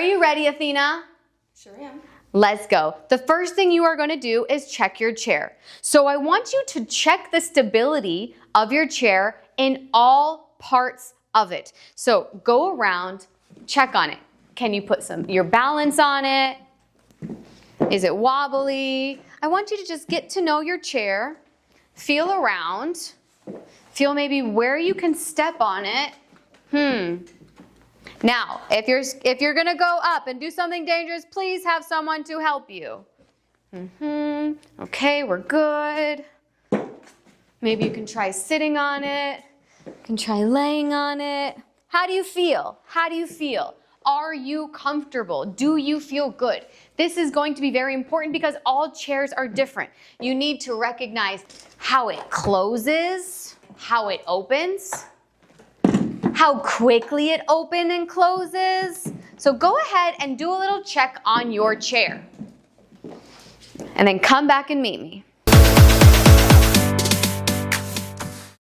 Are you ready, Athena? Sure am. Let's go. The first thing you are going to do is check your chair. So I want you to check the stability of your chair in all parts of it. So go around, check on it. Can you put your balance on it? Is it wobbly? I want you to just get to know your chair, feel around, feel maybe where you can step on it. Now, if you're gonna go up and do something dangerous, please have someone to help you. Okay, we're good. Maybe you can try sitting on it. You can try laying on it. How do you feel? How do you feel? Are you comfortable? Do you feel good? This is going to be very important because all chairs are different. You need to recognize how it closes, how it opens, how quickly it opens and closes. So go ahead and do a little check on your chair. And then come back and meet me.